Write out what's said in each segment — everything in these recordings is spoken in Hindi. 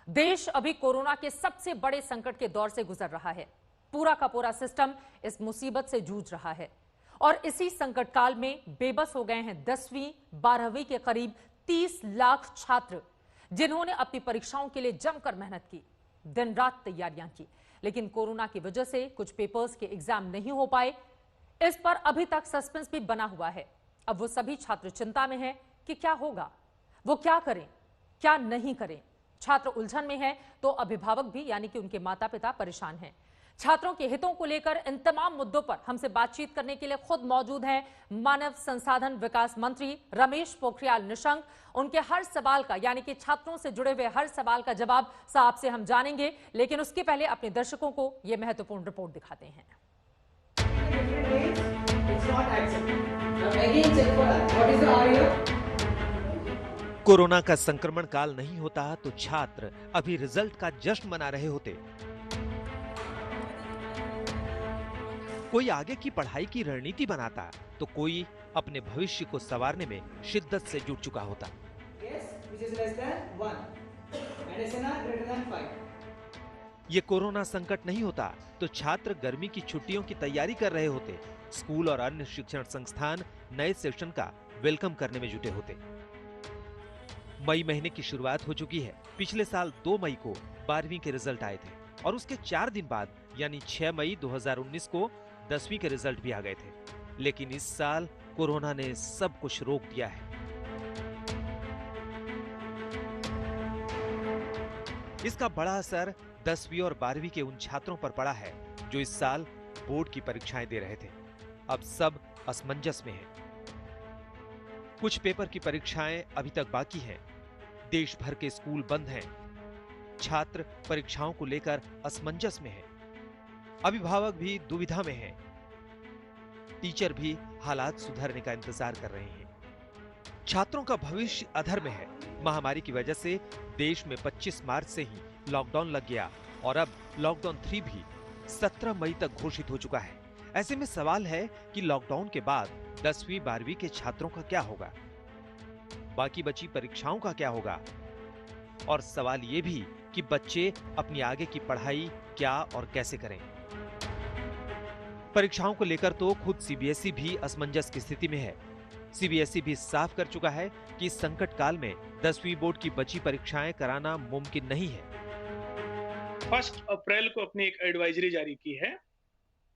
देश अभी कोरोना के सबसे बड़े संकट के दौर से गुजर रहा है। पूरा का पूरा सिस्टम इस मुसीबत से जूझ रहा है और इसी संकट काल में बेबस हो गए हैं 10वीं 12वीं के करीब 30 लाख छात्र, जिन्होंने अपनी परीक्षाओं के लिए जमकर मेहनत की, दिन रात तैयारियां की, लेकिन कोरोना की वजह से कुछ पेपर्स के एग्जाम नहीं हो पाए। इस पर अभी तक सस्पेंस भी बना हुआ है। अब वो सभी छात्र चिंता में हैं कि क्या होगा, वो क्या करें, क्या नहीं करें। छात्र उलझन में है तो अभिभावक भी यानी कि उनके माता पिता परेशान हैं। छात्रों के हितों को लेकर इन तमाम मुद्दों पर हमसे बातचीत करने के लिए खुद मौजूद हैं मानव संसाधन विकास मंत्री रमेश पोखरियाल निशंक। उनके हर सवाल का यानी कि छात्रों से जुड़े हुए हर सवाल का जवाब साहब से हम जानेंगे, लेकिन उसके पहले अपने दर्शकों को यह महत्वपूर्ण रिपोर्ट दिखाते हैं। कोरोना का संक्रमण काल नहीं होता तो छात्र अभी रिजल्ट का जश्न मना रहे होते। कोई आगे की पढ़ाई की रणनीति बनाता तो कोई अपने भविष्य को संवारने में शिद्दत से जुट चुका होता। ये कोरोना संकट नहीं होता तो छात्र गर्मी की छुट्टियों की तैयारी कर रहे होते। स्कूल और अन्य शिक्षण संस्थान नए सेशन का वेलकम करने में जुटे होते। मई महीने की शुरुआत हो चुकी है। पिछले साल 2 मई को 12वीं के रिजल्ट आए थे और उसके 4 दिन बाद यानी 6 मई 2019 को 10वीं के रिजल्ट भी आ गए थे। लेकिन इस साल कोरोना ने सब कुछ रोक दिया है। इसका बड़ा असर 10वीं और 12वीं के उन छात्रों पर पड़ा है जो इस साल बोर्ड की परीक्षाएं दे रहे थे। अब सब असमंजस में हैं। कुछ पेपर की परीक्षाएं अभी तक बाकी हैं। देश भर के स्कूल बंद हैं। छात्र परीक्षाओं को लेकर असमंजस में हैं। अभिभावक भी दुविधा में हैं। टीचर भी हालात सुधरने का इंतजार कर रहे हैं। छात्रों का भविष्य अधर में है। महामारी की वजह से देश में 25 मार्च से ही लॉकडाउन लग गया और अब लॉकडाउन 3 भी 17 मई तक घोषित हो चुका है। ऐसे में सवाल है कि लॉकडाउन के बाद 10वीं 12वीं के छात्रों का क्या होगा, बाकी बची परीक्षाओं का क्या होगा, और सवाल यह भी कि बच्चे अपनी आगे की पढ़ाई क्या और कैसे करें। परीक्षाओं को लेकर तो खुद सीबीएसई भी असमंजस की स्थिति में है। सीबीएसई भी साफ कर चुका है कि इस संकट काल में 10वीं बोर्ड की बची परीक्षाएं कराना मुमकिन नहीं है। 1 अप्रैल को अपनी एक एडवाइजरी जारी की है।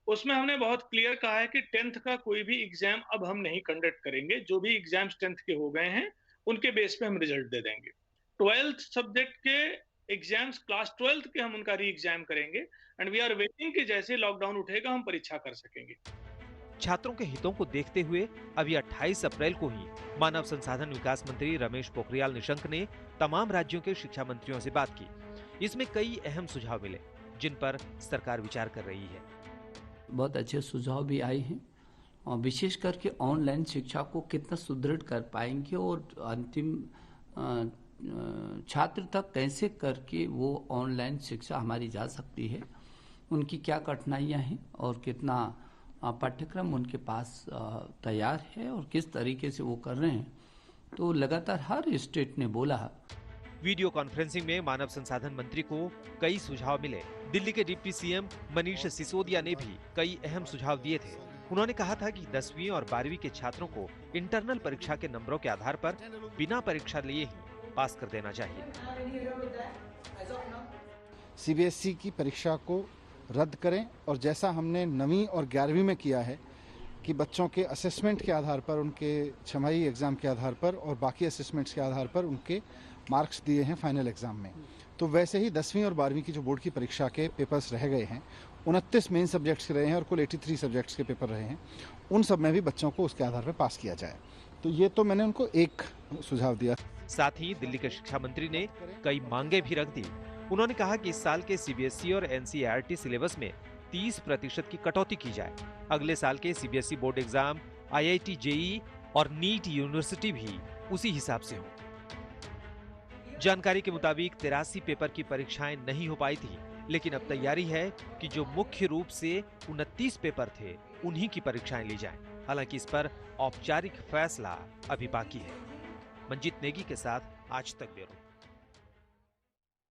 उसमें हमने बहुत क्लियर कहा है कि 10th का कोई भी एग्जाम अब हम नहीं कंडक्ट करेंगे। जो भी एग्जाम्स 10th के हो गए हैं उनके बेस पे हम रिजल्ट दे देंगे। 12th सब्जेक्ट के एग्जाम्स क्लास 12th के हम उनका री एग्जाम करेंगे एंड वी आर वेटिंग कि जैसे लॉकडाउन उठेगा हम परीक्षा कर सकेंगे। छात्रों के हितों को देखते हुए अभी 28 अप्रैल को ही मानव संसाधन विकास मंत्री रमेश पोखरियाल निशंक ने तमाम राज्यों के शिक्षा मंत्रियों से बात की। इसमें कई अहम सुझाव मिले जिन पर सरकार विचार कर रही है। बहुत अच्छे सुझाव भी आए हैं और विशेष करके ऑनलाइन शिक्षा को कितना सुदृढ़ कर पाएंगे और अंतिम छात्र तक कैसे करके वो ऑनलाइन शिक्षा हमारी जा सकती है, उनकी क्या कठिनाइयां हैं और कितना पाठ्यक्रम उनके पास तैयार है और किस तरीके से वो कर रहे हैं। तो लगातार हर स्टेट ने बोला। वीडियो कॉन्फ्रेंसिंग में मानव संसाधन मंत्री को कई सुझाव मिले। दिल्ली के डिप्टी सीएम मनीष सिसोदिया ने भी कई अहम सुझाव दिए थे। उन्होंने कहा था कि 10वीं और 12वीं के छात्रों को इंटरनल परीक्षा के नंबरों के आधार पर बिना परीक्षा लिए ही पास कर देना चाहिए। सीबीएसई की परीक्षा को रद्द करें और जैसा हमने 9वीं और 11वीं में किया है कि बच्चों के असेसमेंट के आधार पर, उनके छमाही एग्जाम के आधार पर और बाकी असेसमेंट्स के आधार पर उनके मार्क्स दिए हैं फाइनल एग्जाम में, तो वैसे ही 10वीं और 12वीं की जो बोर्ड की परीक्षा के पेपर्स रह गए हैं, 29 मेन सब्जेक्ट्स के रहे हैं और कुल 83 सब्जेक्ट्स के पेपर रहे हैं, उन सब में भी बच्चों को उसके आधार पर पास किया जाए। तो ये तो मैंने उनको एक सुझाव दिया। साथ ही दिल्ली के शिक्षा मंत्री ने कई मांगे भी रख दी। उन्होंने कहा कि इस साल के सीबीएसई और एनसीईआरटी सिलेबस में 30% की कटौती की जाए। अगले साल के CBSE board exam, IIT JEE और नीट यूनिवर्सिटी भी उसी हिसाब से हो। जानकारी के मुताबिक 83 पेपर की परीक्षाएं नहीं हो पाई थी, लेकिन अब तैयारी है कि जो मुख्य रूप से 29 पेपर थे उन्हीं की परीक्षाएं ली जाएं। हालांकि इस पर औपचारिक फैसला अभी बाकी है। मंजीत नेगी के साथ आज तक ब्यूरो।